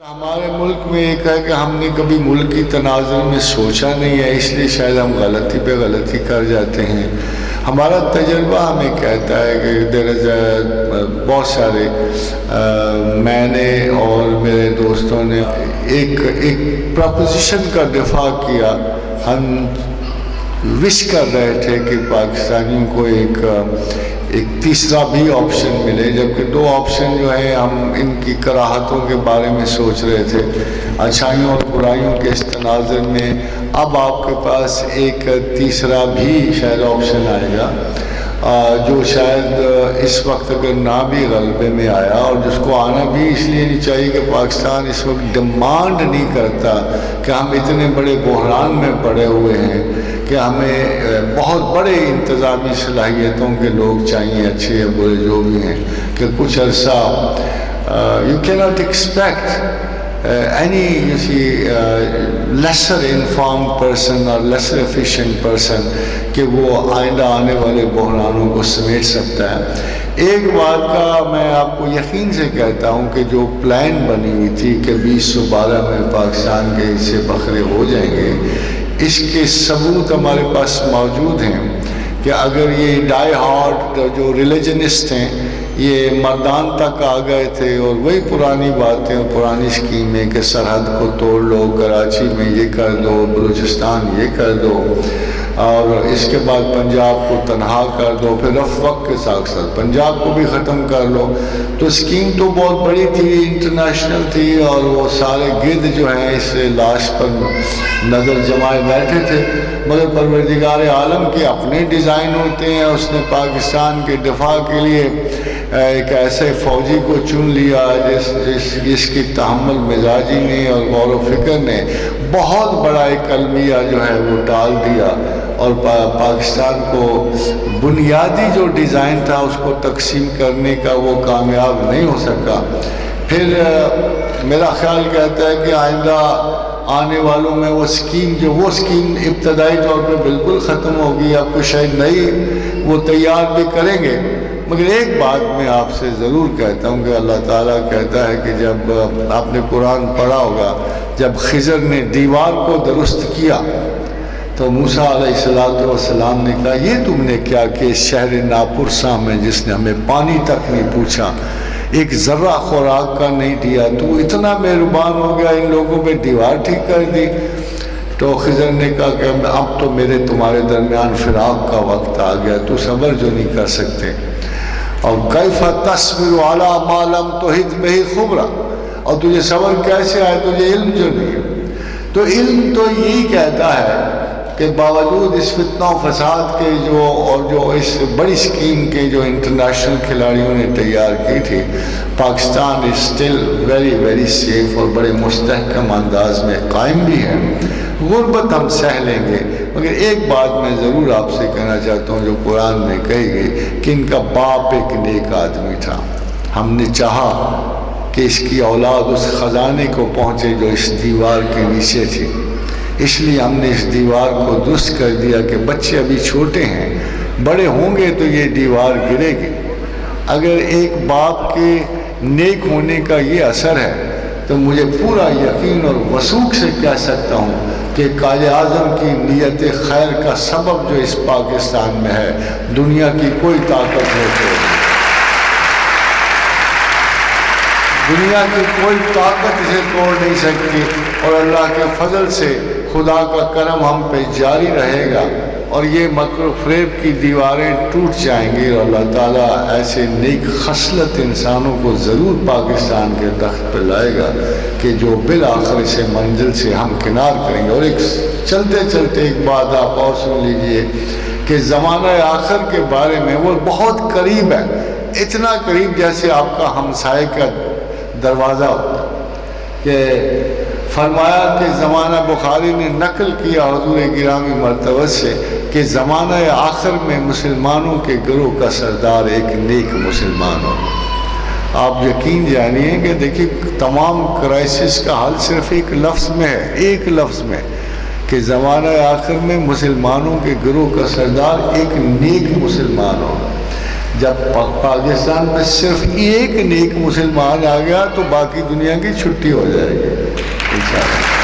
ہمارے ملک میں ایک ہے کہ ہم نے کبھی ملک کی تناظر میں سوچا نہیں ہے، اس لیے شاید ہم غلطی پہ غلطی کر جاتے ہیں۔ ہمارا تجربہ ہمیں کہتا ہے کہ بہت سارے میں نے اور میرے دوستوں نے ایک پروپوزیشن کا دفاع کیا۔ ہم وش کر رہے تھے کہ پاکستانیوں کو ایک تیسرا بھی آپشن ملے، جبکہ دو آپشن جو ہیں ہم ان کی کراہتوں کے بارے میں سوچ رہے تھے، اچھائیوں اور برائیوں کے اس تناظر میں اب آپ کے پاس ایک تیسرا بھی شاید آپشن آئے گا، جو شاید اس وقت اگر نہ بھی غلبے میں آیا، اور جس کو آنا بھی اس لیے نہیں چاہیے کہ پاکستان اس وقت ڈیمانڈ نہیں کرتا کہ ہم اتنے بڑے بحران میں پڑے ہوئے ہیں کہ ہمیں بہت بڑے انتظامی صلاحیتوں کے لوگ چاہیے، اچھے یا برے جو بھی ہیں، کہ کچھ عرصہ you cannot expect any lesser informed person or lesser efficient person کہ وہ آئندہ آنے والے بحرانوں کو سمیٹ سکتا ہے۔ ایک بات کا میں آپ کو یقین سے کہتا ہوں کہ جو پلان بنی ہوئی تھی کہ 2012 میں پاکستان کے حصے بکھرے ہو جائیں گے، اس کے ثبوت ہمارے پاس موجود ہیں کہ اگر یہ ڈائی ہارڈ جو ریلیجنسٹ ہیں یہ مردان تک آ گئے تھے، اور وہی پرانی باتیں اور پرانی اسکیمیں کہ سرحد کو توڑ لو، کراچی میں یہ کر دو، بلوچستان یہ کر دو، اور اس کے بعد پنجاب کو تنہا کر دو، پھر رف وقت کے ساتھ ساتھ پنجاب کو بھی ختم کر لو، تو اسکیم تو بہت بڑی تھی، انٹرنیشنل تھی، اور وہ سارے گرد جو ہیں اس لاش پر نظر جمائے بیٹھے تھے، مگر پروردگار عالم کے اپنے ڈیزائن ہوتے ہیں۔ اس نے پاکستان کے دفاع کے لیے ایک ایسے فوجی کو چن لیا جس کی تحمل مزاجی نے اور غور و فکر نے بہت بڑا ایک المیہ جو ہے وہ ڈال دیا، اور پاکستان کو بنیادی جو ڈیزائن تھا اس کو تقسیم کرنے کا وہ کامیاب نہیں ہو سکا۔ پھر میرا خیال کہتا ہے کہ آئندہ آنے والوں میں وہ اسکیم ابتدائی طور پہ بالکل ختم ہوگی، آپ کو شاید نئی وہ تیار بھی کریں گے، مگر ایک بات میں آپ سے ضرور کہتا ہوں کہ اللہ تعالیٰ کہتا ہے کہ جب آپ نے قرآن پڑھا ہوگا، جب خضر نے دیوار کو درست کیا تو موسیٰ علیہ السلام نے کہا یہ تم نے کیا کہ شہر ناپرساں میں جس نے ہمیں پانی تک نہیں پوچھا، ایک ذرہ خوراک کا نہیں دیا، تو اتنا مہربان ہو گیا ان لوگوں پہ دیوار ٹھیک کر دی۔ تو خضر نے کہا کہ اب تو تمہارے درمیان فراق کا وقت آ گیا، تو صبر جو نہیں کر سکتے، اور کیف تصبر علی ما لم تحط بہ خبرا، اور تجھے صبر کیسے آئے، تجھے علم جو نہیں ہے۔ تو علم تو یہی کہتا ہے کہ باوجود اس فتنہ و فساد کے جو اس بڑی اسکیم کے جو انٹرنیشنل کھلاڑیوں نے تیار کی تھی، Pakistan is still very very safe اور بڑے مستحکم انداز میں قائم بھی ہے۔ غربت ہم سہ لیں گے، مگر ایک بات میں ضرور آپ سے کہنا چاہتا ہوں جو قرآن میں کہی گئی کہ ان کا باپ ایک نیک آدمی تھا، ہم نے چاہا کہ اس کی اولاد اس خزانے کو پہنچے جو اس دیوار کے نیچے تھی، اس لیے ہم نے اس دیوار کو درست کر دیا کہ بچے ابھی چھوٹے ہیں، بڑے ہوں گے تو یہ دیوار گرے گی۔ اگر ایک باپ کے نیک ہونے کا یہ اثر ہے تو مجھے پورا یقین اور وثوق سے کہہ سکتا ہوں کہ قائد اعظم کی نیت خیر کا سبب جو اس پاکستان میں ہے، دنیا کی کوئی طاقت دنیا کی کوئی طاقت اسے توڑ نہیں سکتی، اور اللہ کے فضل سے خدا کا کرم ہم پہ جاری رہے گا، اور یہ مکر و فریب کی دیواریں ٹوٹ جائیں گی، اور اللہ تعالیٰ ایسے نیک خصلت انسانوں کو ضرور پاکستان کے تخت پہ لائے گا کہ جو بالآخر اسے منزل سے ہم کنار کریں گے۔ اور ایک چلتے چلتے ایک بات آپ اور سن لیجئے کہ زمانہ آخر کے بارے میں وہ بہت قریب ہے، اتنا قریب جیسے آپ کا ہمسائے کا دروازہ ہوتا، کہ فرمایا کہ زمانہ بخاری نے نقل کیا حضور گرامی مرتبہ سے کہ زمانہ آخر میں مسلمانوں کے گروہ کا سردار ایک نیک مسلمان ہو۔ آپ یقین جانیے کہ دیکھیے تمام کرائسس کا حل صرف ایک لفظ میں ہے، ایک لفظ میں، کہ زمانہ آخر میں مسلمانوں کے گروہ کا سردار ایک نیک مسلمان ہو۔ جب پاکستان میں صرف ایک نیک مسلمان آ گیا تو باقی دنیا کی چھٹی ہو جائے گی انشاءاللہ۔